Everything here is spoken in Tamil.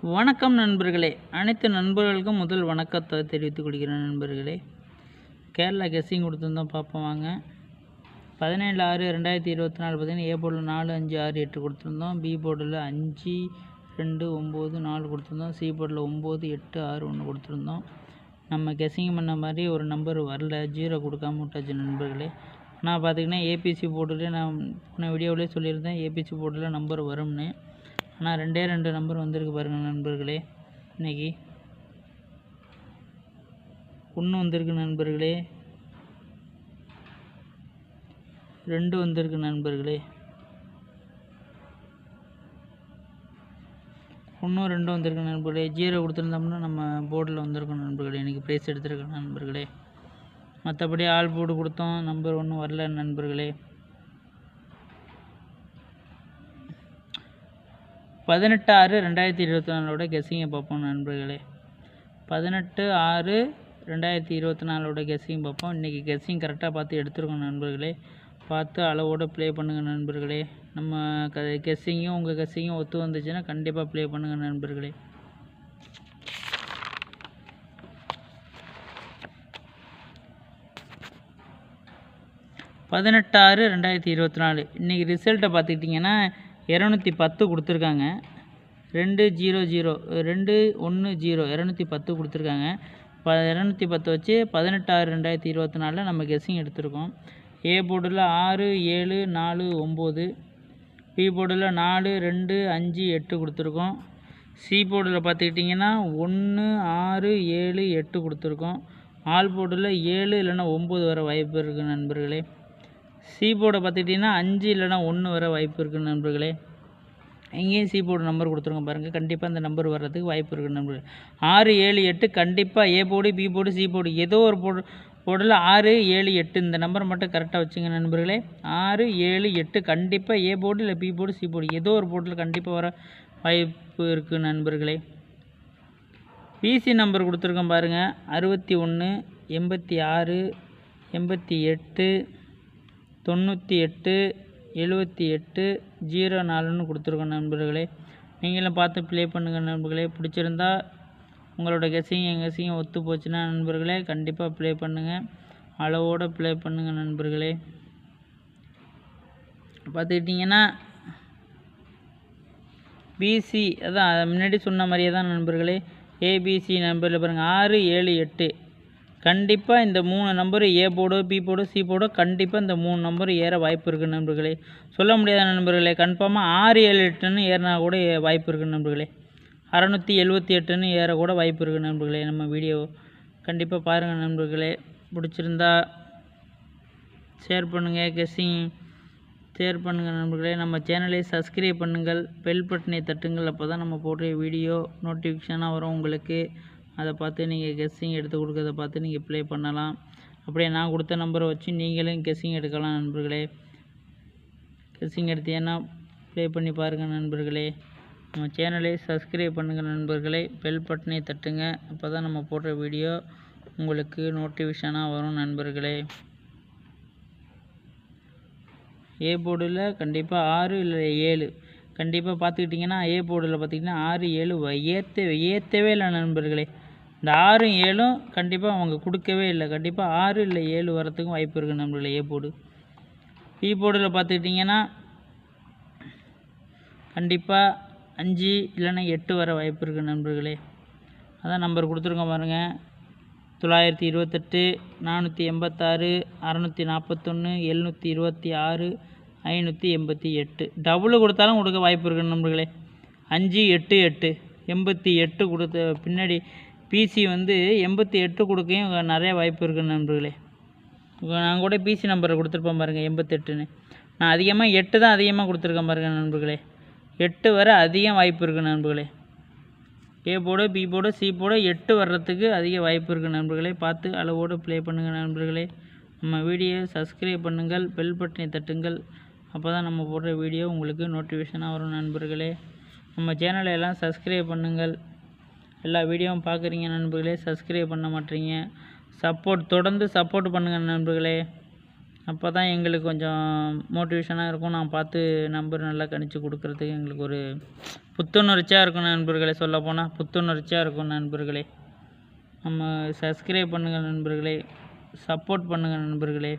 வணக்கம் நண்பர்களே. அனைத்து நண்பர்களுக்கும் முதல் வணக்கத்தை தெரிவித்துக் கொள்கிறேன் நண்பர்களே. கேரளா கெஸ்ஸிங் கொடுத்துருந்தோம், பார்ப்போம் வாங்க. 17/6/2024 பார்த்தீங்கன்னா ஏ போர்டில் 4, 5, 6, 8 கொடுத்துருந்தோம். பி போர்டில் 5, 2, 9, 4 கொடுத்துருந்தோம். சி போர்டில் 9, 8, 6, 1 கொடுத்துருந்தோம். நம்ம கெஸ்ஸிங் பண்ண மாதிரி ஒரு நம்பர் வரல, 0 கொடுக்காம விட்டாச்சு நண்பர்களே. ஆனால் பார்த்திங்கன்னா ஏபிசி போர்டில் நான் போன வீடியோவிலே சொல்லியிருந்தேன், ஏபிசி போர்டில் நம்பர் வரும்னு. ஆனால் 2 நம்பர் வந்திருக்கு பாருங்கள் நண்பர்களே. இன்றைக்கி 1 வந்திருக்கு நண்பர்களே, 2 வந்திருக்கு நண்பர்களே. 1, 2 வந்திருக்கு நண்பர்களே. 0 கொடுத்துருந்தோம்னா நம்ம போர்டில் வந்திருக்கோம் நண்பர்களே. இன்றைக்கி ப்ரைஸ் எடுத்துருக்கோம் நண்பர்களே. மற்றபடி ஆல் போர்டு கொடுத்தோம், நம்பர் ஒன்றும் வரல நண்பர்களே. 18/6/2024 கெஸ்ஸிங்கை பார்ப்போம் நண்பர்களே. 18/6/2024 கெஸ்ஸிங் பார்ப்போம். இன்றைக்கி கெஸ்ஸிங் கரெக்டாக பார்த்து எடுத்துருக்கோம் நண்பர்களே. பார்த்து அளவோடு ப்ளே பண்ணுங்கள் நண்பர்களே. நம்ம கெஸ்ஸிங்கும் உங்கள் கெஸ்ஸிங்கும் ஒத்து வந்துச்சுன்னா கண்டிப்பாக ப்ளே பண்ணுங்கள் நண்பர்களே. (18/6/2024) இன்றைக்கி ரிசல்ட்டை பார்த்துக்கிட்டிங்கன்னா 210 கொடுத்துருக்காங்க. 200 210 210 கொடுத்துருக்காங்க. 210 வச்சு 18/6/2024 நம்ம கெஸ்ஸிங் எடுத்திருக்கோம். ஏ போர்டில் 6, 7, 4, 9, பி போர்டில் 4, 2, 5, 8 கொடுத்துருக்கோம். சி போர்டில் பார்த்துக்கிட்டிங்கன்னா 1, 6, 7, 8 கொடுத்துருக்கோம். ஆல் போர்டில் 7 இல்லைன்னா 9 வர வாய்ப்பு இருக்குது நண்பர்களே. சி போர்டை பார்த்துக்கிட்டிங்கன்னா 5 இல்லைனா 1 வர வாய்ப்பு இருக்குது நண்பர்களே. எங்கேயும் சி போர்டு நம்பர் கொடுத்துருங்க பாருங்கள், கண்டிப்பாக அந்த நம்பர் வர்றதுக்கு வாய்ப்பு இருக்குது நண்பர்களே. 6, 7, 8 கண்டிப்பாக A board, B board, C board ஏதோ ஒரு போர்டில் 6, 7, 8 இந்த நம்பர் மட்டும் கரெக்டாக வச்சுங்க நண்பர்களே. 6, 7, 8 கண்டிப்பாக ஏ போர்டு இல்லை பி போர்டு, சி போர்டு ஏதோ ஒரு போர்டில் கண்டிப்பாக வர வாய்ப்பு இருக்குது நண்பர்களே. பிசி நம்பர் கொடுத்துருக்கோம் பாருங்கள், 61, 86, 88, 98, 78, 04ன்னு கொடுத்துருக்கோம் நண்பர்களே. நீங்களும் பார்த்து ப்ளே பண்ணுங்கள் நண்பர்களே. பிடிச்சிருந்தா உங்களோட கெஸ்ஸிங் எங்கள் கெஸ்ஸிங் ஒத்து போச்சுன்னா நண்பர்களே கண்டிப்பாக ப்ளே பண்ணுங்கள், அளவோடு ப்ளே பண்ணுங்கள் நண்பர்களே. பார்த்துக்கிட்டிங்கன்னா பிசி அதான் முன்னாடி சொன்ன மாதிரியே தான் நண்பர்களே. ஏபிசி நம்பரில் பாருங்கள் 6, 7, 8 கண்டிப்பாக இந்த 3 நம்பரு ஏ போர்டோ, பி போர்டோ, சி போர்டோ கண்டிப்பாக இந்த 3 நம்பர் ஏற வாய்ப்பு இருக்குது நண்பர்களே. சொல்ல முடியாத நண்பர்களே, கன்ஃபார்மாக 6, 7, 8ன்னு ஏறினா கூட வாய்ப்பு இருக்குது நண்பர்களே. 678ன்னு ஏற கூட வாய்ப்பு இருக்குது நண்பர்களே. நம்ம வீடியோ கண்டிப்பாக பாருங்கள் நண்பர்களே. பிடிச்சிருந்தா ஷேர் பண்ணுங்கள், கெஸ்ஸிங் ஷேர் பண்ணுங்கள் நண்பர்களே. நம்ம சேனலை சப்ஸ்கிரைப் பண்ணுங்கள், பெல் பட்டனை தட்டுங்கள். அப்போ தான் நம்ம போடுற வீடியோ நோட்டிஃபிகேஷனாக வரும் உங்களுக்கு. அதை பார்த்து நீங்கள் கெஸ்ஸிங் எடுத்து கொடுக்கறத பார்த்து நீங்கள் ப்ளே பண்ணலாம். அப்படியே நான் கொடுத்த நம்பரை வச்சு நீங்களும் கெஸ்ஸிங் எடுக்கலாம் நண்பர்களே. கெஸ்ஸிங் எடுத்தீங்கன்னா ப்ளே பண்ணி பாருங்கள் நண்பர்களே. நம்ம சேனலை சப்ஸ்கிரைப் பண்ணுங்கள் நண்பர்களே, பெல் பட்டனை தட்டுங்க. அப்போ தான் நம்ம போடுற வீடியோ உங்களுக்கு நோட்டிஃபிகேஷனாக வரும் நண்பர்களே. ஏ போர்டில் கண்டிப்பாக 6 இல்லை 7 கண்டிப்பாக பார்த்துக்கிட்டிங்கன்னா ஏ போர்டில் பார்த்திங்கன்னா 6, 7 ஏற்றவே இல்லை நண்பர்களே. இந்த 6, 7 கண்டிப்பாக அவங்க கொடுக்கவே இல்லை. கண்டிப்பாக 6 இல்லை 7 வரத்துக்கும் வாய்ப்பு இருக்குது நண்பர்களே ஏ போர்டு. பி போர்டில் பார்த்துக்கிட்டிங்கன்னா கண்டிப்பாக 5 இல்லைன்னா 8 வர வாய்ப்பு இருக்குது நண்பர்களே. அதான் நம்பர் கொடுத்துருக்கோம் பாருங்கள், 928, 486, 641, 726, 588 டபுள் கொடுத்தாலும் கொடுக்க வாய்ப்பு இருக்குது நண்பர்களே. 5, 8, 8 88 கொடுத்த பின்னாடி பிசி 88 கொடுக்கையும் நிறைய வாய்ப்பு இருக்குது நண்பர்களே. நான் கூட பிசி நம்பரை கொடுத்துருப்பேன் பாருங்கள் 88ன்னு. நான் அதிகமாக 8 தான் அதிகமாக கொடுத்துருக்கேன் பாருங்கள் நண்பர்களே. 8 வர அதிகம் வாய்ப்பு இருக்குது நண்பர்களே. A board, B board, C board 8 வர்றதுக்கு அதிக வாய்ப்பு இருக்குது நண்பர்களே. பார்த்து அளவோடு ப்ளே பண்ணுங்கள் நண்பர்களே. நம்ம வீடியோ சப்ஸ்கிரைப் பண்ணுங்கள், பெல் பட்டனை தட்டுங்கள். அப்போ தான் நம்ம போடுற வீடியோ உங்களுக்கு நோட்டிஃபிகேஷனாக வரும் நண்பர்களே. நம்ம சேனலை எல்லாம் சப்ஸ்கிரைப் பண்ணுங்கள். எல்லா வீடியோவும் பார்க்குறீங்க நண்பர்களே, சப்ஸ்கிரைப் பண்ண மாட்டீங்க. தொடர்ந்து சப்போர்ட் பண்ணுங்கள் நண்பர்களே. அப்போ தான் எங்களுக்கு கொஞ்சம் மோட்டிவேஷனாக இருக்கும். நான் பார்த்து நம்பர் நல்லா கணிச்சு கொடுக்குறதுக்கு எங்களுக்கு ஒரு புத்துணர்ச்சியாக இருக்கும் நண்பர்களே. சொல்லப்போனால் புத்துணர்ச்சியாக இருக்கும் நண்பர்களே. நம்ம சப்ஸ்கிரைப் பண்ணுங்கள் நண்பர்களே, சப்போர்ட் பண்ணுங்கள் நண்பர்களே.